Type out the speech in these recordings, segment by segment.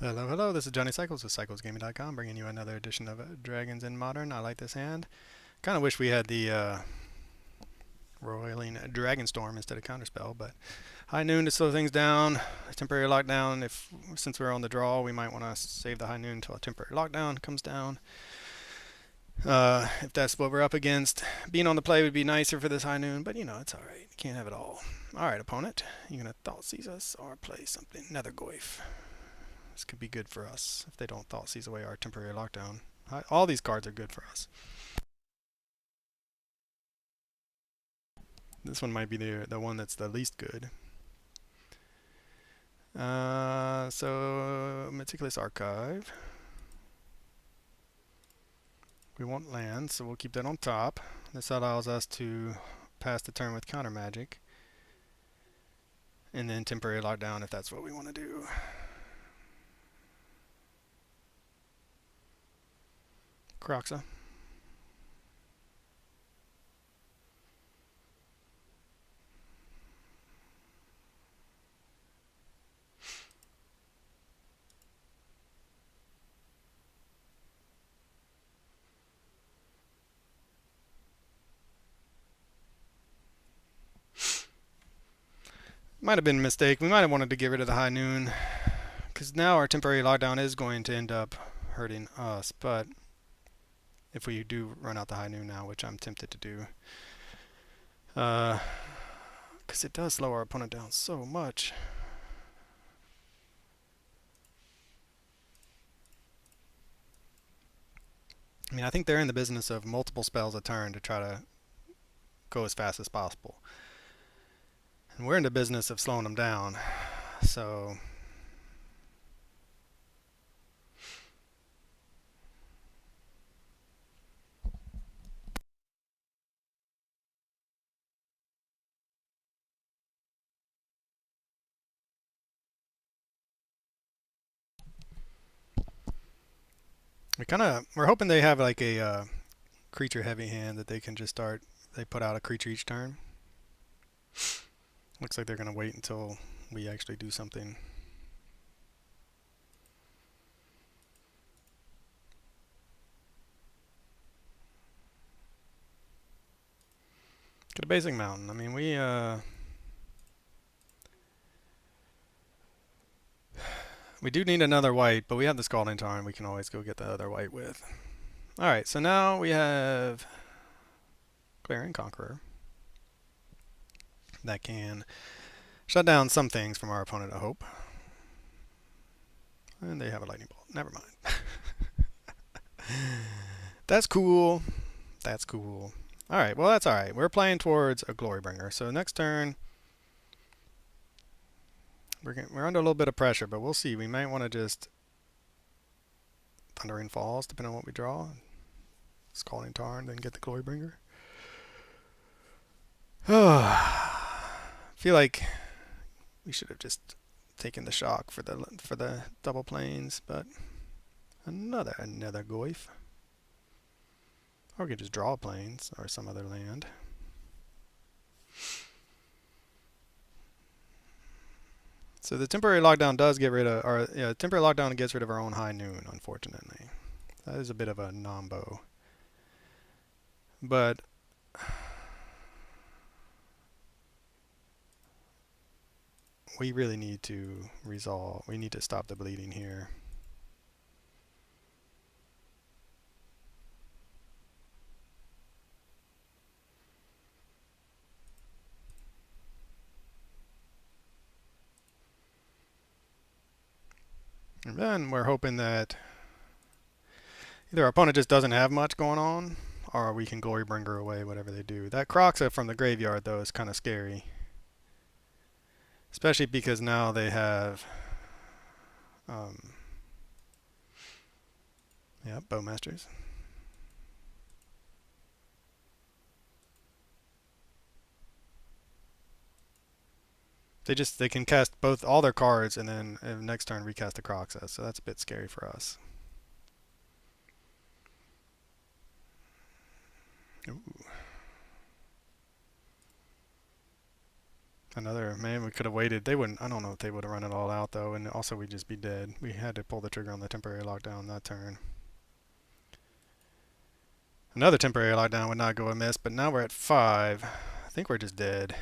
Hello, hello, this is Johnny Cycles with CyclesGaming.com bringing you another edition of Dragons in Modern. I like this hand. Kind of wish we had the Roiling Dragon Storm instead of Counterspell, but High Noon to slow things down. A temporary lockdown, since we're on the draw, we might want to save the High Noon until a temporary lockdown comes down. If that's what we're up against, being on the play would be nicer for this High Noon, but you know, it's alright. You can't have it all. Alright, opponent, you gonna Thoughtseize us or play something? Another Goyf. This could be good for us if they don't Thoughtseize away our temporary lockdown. All these cards are good for us. This one might be the one that's the least good. So Meticulous Archive. We want land, so we'll keep that on top. This allows us to pass the turn with counter magic. And then temporary lockdown if that's what we want to do. Croxa. Might have been a mistake. We might have wanted to get rid of the High Noon, because now our temporary lockdown is going to end up hurting us, but if we do run out the High Noon now, which I'm tempted to do, because it does slow our opponent down so much. I mean, I think they're in the business of multiple spells a turn to try to go as fast as possible. And we're in the business of slowing them down. So we're hoping they have like a creature heavy hand that they can just start. They put out a creature each turn. Looks like they're going to wait until we actually do something. Get a basic mountain. I mean, we do need another white, but we have the Scalding Tarn we can always go get the other white with. Alright, so now we have Clarion Conqueror that can shut down some things from our opponent, I hope. And they have a lightning bolt. Never mind. That's cool. That's cool. Alright, well that's alright. We're playing towards a Glorybringer. So next turn, we're under a little bit of pressure, but we'll see. We might want to just Thundering Falls, depending on what we draw. Scalding Tarn, then get the Glorybringer. Feel like we should have just taken the shock for the double planes, but another Goyf. Or we could just draw planes or some other land. So the temporary lockdown does get rid of, or yeah, temporary lockdown gets rid of our own High Noon, unfortunately. That is a bit of a nombo. But we really need to resolve. We need to stop the bleeding here. And then we're hoping that either our opponent just doesn't have much going on, or we can Glorybringer away whatever they do. That Croxa from the graveyard, though, is kind of scary. Especially because now they have yeah, Bowmasters. They can cast all their cards and then next turn recast the Croxa, so that's a bit scary for us. Ooh. Another, man, we could have waited. They wouldn't, I don't know if they would have run it all out though, and also we'd just be dead. We had to pull the trigger on the temporary lockdown that turn. Another temporary lockdown would not go amiss, but now we're at 5. I think we're just dead.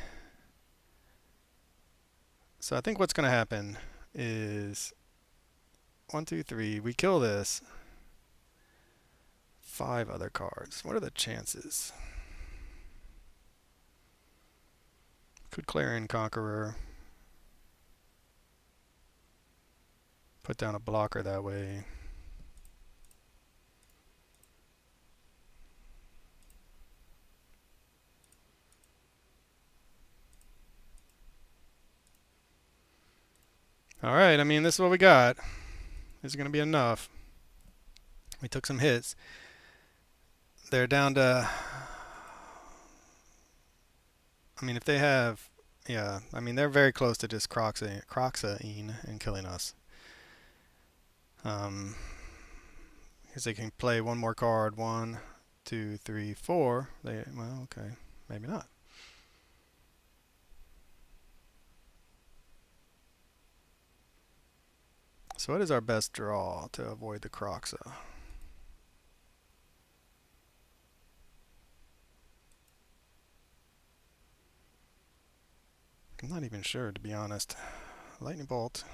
So I think what's going to happen is 1, 2, 3. We kill this. 5 other cards. What are the chances? Could Clarion Conqueror. Put down a blocker that way. Alright, I mean, this is what we got. This is going to be enough. We took some hits. They're down to... I mean, if they have... Yeah, I mean, they're very close to just Croxaine and killing us. Because they can play one more card. 1, 2, 3, 4. Well, okay. Maybe not. So what is our best draw to avoid the Croxa? I'm not even sure, to be honest. Lightning Bolt.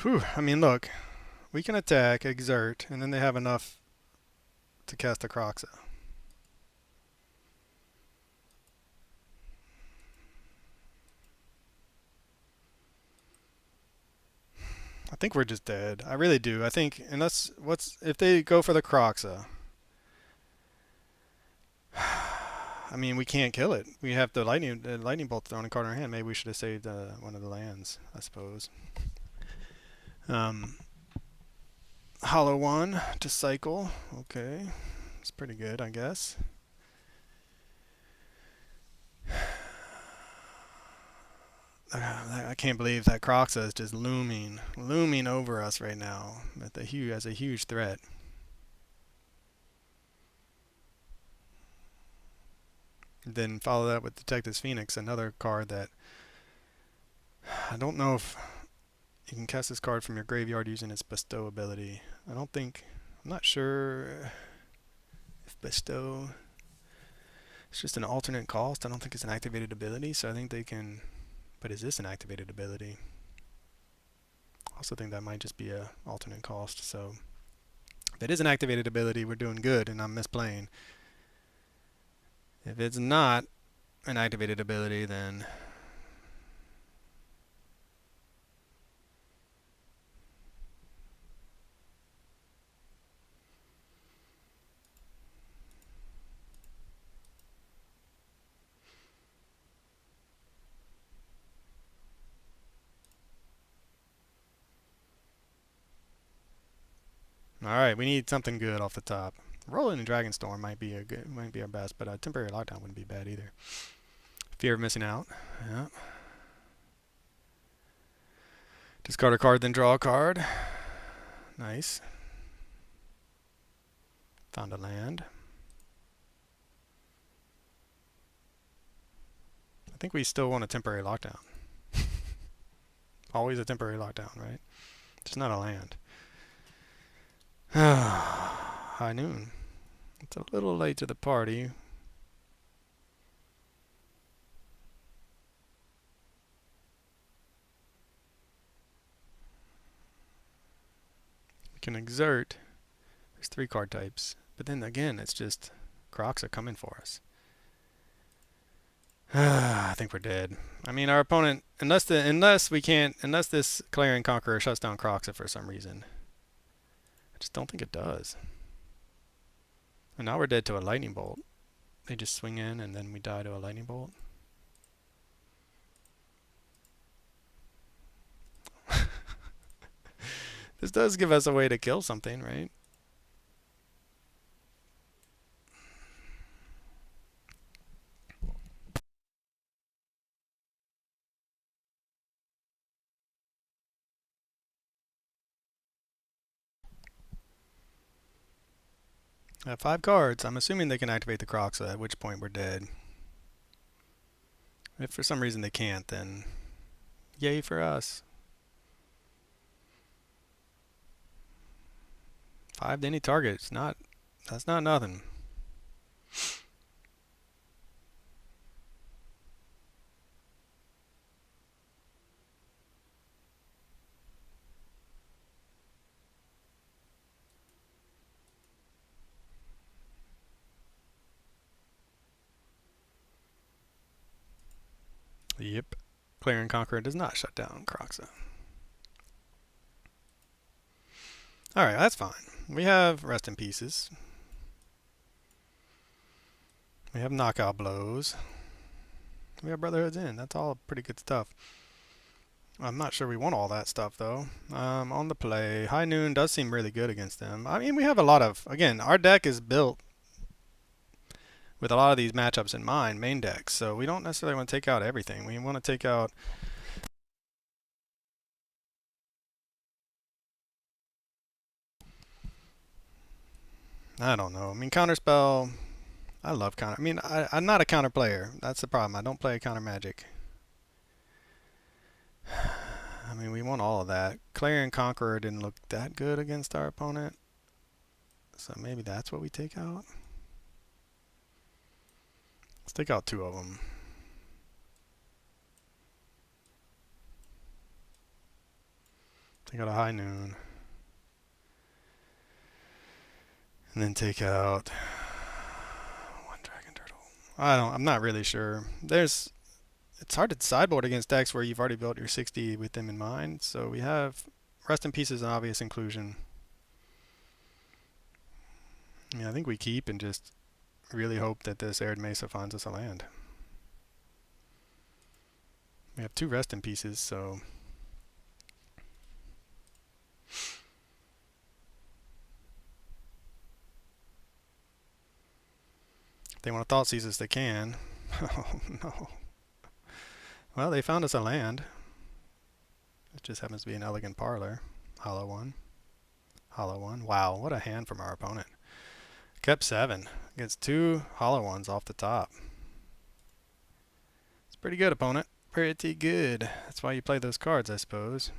Whew, I mean, look. We can attack, exert, and then they have enough to cast a Croxa. I think we're just dead. I really do. I think unless if they go for the Croxa. I mean, we can't kill it. We have the lightning bolt thrown a card in our hand. Maybe we should have saved one of the lands, I suppose. Hollow one to cycle. Okay, it's pretty good, I guess. I can't believe that Croxa is just looming over us right now as a huge threat. Then follow that with Detective's Phoenix, another card that I don't know if you can cast this card from your graveyard using its Bestow ability. I'm not sure if Bestow is just an alternate cost. I don't think it's an activated ability, so I think they can, but is this an activated ability? I also think that might just be a alternate cost, so if it is an activated ability, we're doing good and I'm misplaying. If it's not an activated ability, then alright, we need something good off the top. Rolling in Dragonstorm might be our best, but a temporary lockdown wouldn't be bad either. Fear of missing out. Yeah. Discard a card, then draw a card. Nice. Found a land. I think we still want a temporary lockdown. Always a temporary lockdown, right? Just not a land. High Noon. It's a little late to the party. We can exert. There's 3 card types. But then again, it's just Crocs are coming for us. I think we're dead. I mean, our opponent, unless this Clarion Conqueror shuts down Croxa for some reason. I just don't think it does. And now we're dead to a lightning bolt. They just swing in and then we die to a lightning bolt. This does give us a way to kill something, right? I have 5 cards. I'm assuming they can activate the Croxa, at which point we're dead. If for some reason they can't, then yay for us. 5 to any target. That's not nothing. Yep. Clear and Conqueror does not shut down Croxa. Alright, that's fine. We have Rest in Pieces. We have Knockout Blows. We have Brotherhood's End. That's all pretty good stuff. I'm not sure we want all that stuff, though. On the play, High Noon does seem really good against them. I mean, we have a lot of... Again, our deck is built with a lot of these matchups in mind, main decks. So we don't necessarily want to take out everything. We want to take out... I don't know. I mean, Counterspell... I love counter. I mean, I'm not a counter player. That's the problem. I don't play counter Magic. I mean, we want all of that. Clarion Conqueror didn't look that good against our opponent. So maybe that's what we take out. Let's take out 2 of them. Take out a High Noon. And then take out 1 Dragon Turtle. I'm not really sure. It's hard to sideboard against decks where you've already built your 60 with them in mind. So we have Rest in Peace as an obvious inclusion. I mean, I think we keep and just really hope that this Arid Mesa finds us a land. We have 2 Rest in Pieces, so... If they want to Thoughtseize us, they can. Oh, no. Well, they found us a land. It just happens to be an Elegant Parlor. Hollow 1. Hollow 1. Wow, what a hand from our opponent. Kept 7. Gets 2 Hollow 1s off the top. It's pretty good, opponent. Pretty good. That's why you play those cards, I suppose.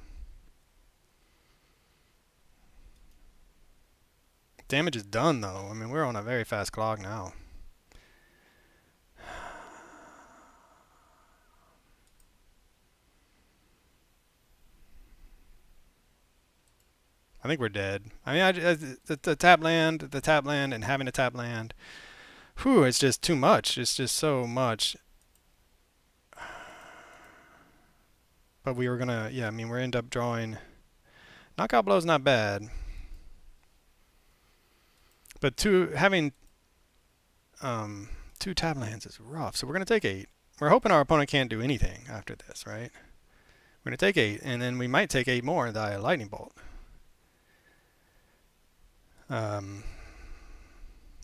Damage is done, though. I mean, we're on a very fast clock now. I think we're dead. I mean, the tap land, and having a tap land. Whew, it's just too much. It's just so much. But we were gonna, yeah, I mean, we end up drawing. Knockout Blow's not bad. But having 2 tap lands is rough. So we're gonna take 8. We're hoping our opponent can't do anything after this, right? We're gonna take 8, and then we might take 8 more and die a Lightning Bolt.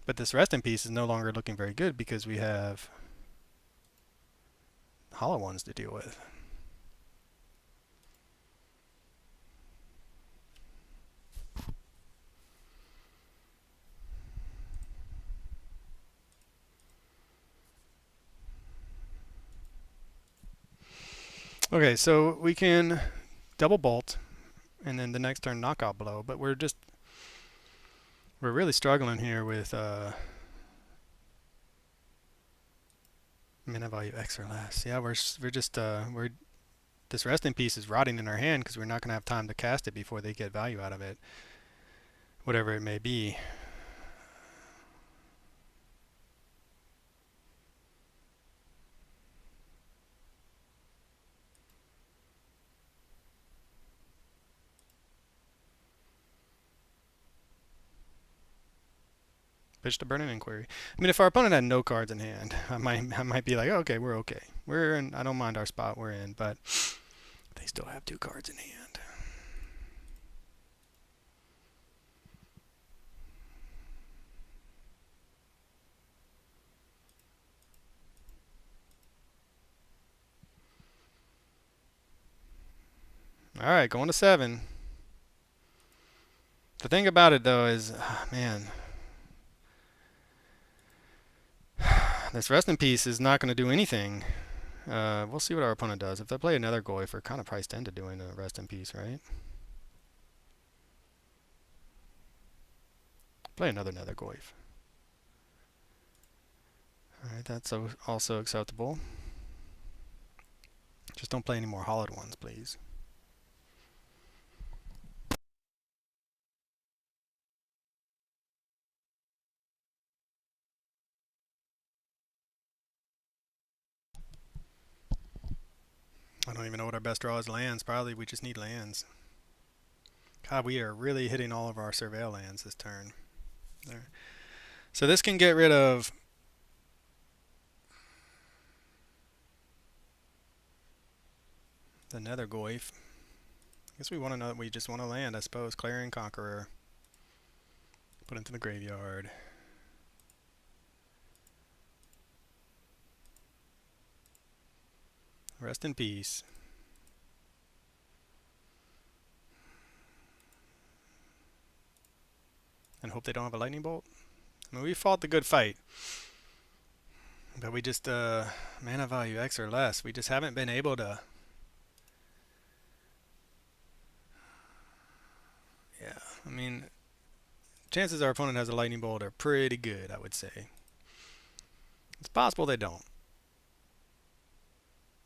But this Rest in Peace is no longer looking very good because we have Hollow Ones to deal with. Okay, so we can double bolt and then the next turn Knockout Blow, but we're really struggling here with mana value X or less. Yeah, this Rest in Peace is rotting in our hand because we're not going to have time to cast it before they get value out of it, whatever it may be. Pitch the Burning Inquiry. I mean, if our opponent had no cards in hand, I might be like, oh, okay, we're okay. We're in. I don't mind our spot we're in, but they still have 2 cards in hand. All right, going to 7. The thing about it though is, man. This Rest in Peace is not going to do anything. We'll see what our opponent does. If they play another Goyf, we're kind of priced into doing a Rest in Peace, right? Play another Nether Goyf. Alright, that's also acceptable. Just don't play any more hollowed ones, please. I don't even know what our best draw is. Lands. Probably we just need lands. God, we are really hitting all of our surveil lands this turn. There. So this can get rid of the Nether Goyf. I guess we want another. We just want to land, I suppose. Clarion Conqueror. Put into the graveyard. Rest in peace. And hope they don't have a lightning bolt. I mean, we fought the good fight. But we just, mana value X or less. We just haven't been able to. Yeah, I mean, chances our opponent has a lightning bolt are pretty good, I would say. It's possible they don't.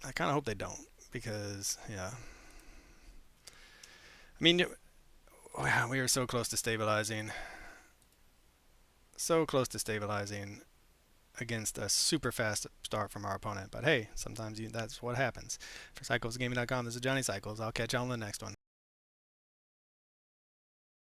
I kind of hope they don't, because, yeah. I mean, wow, we were so close to stabilizing. So close to stabilizing against a super fast start from our opponent. But hey, sometimes that's what happens. For CyclesGaming.com, this is Johnny Cycles. I'll catch you on the next one.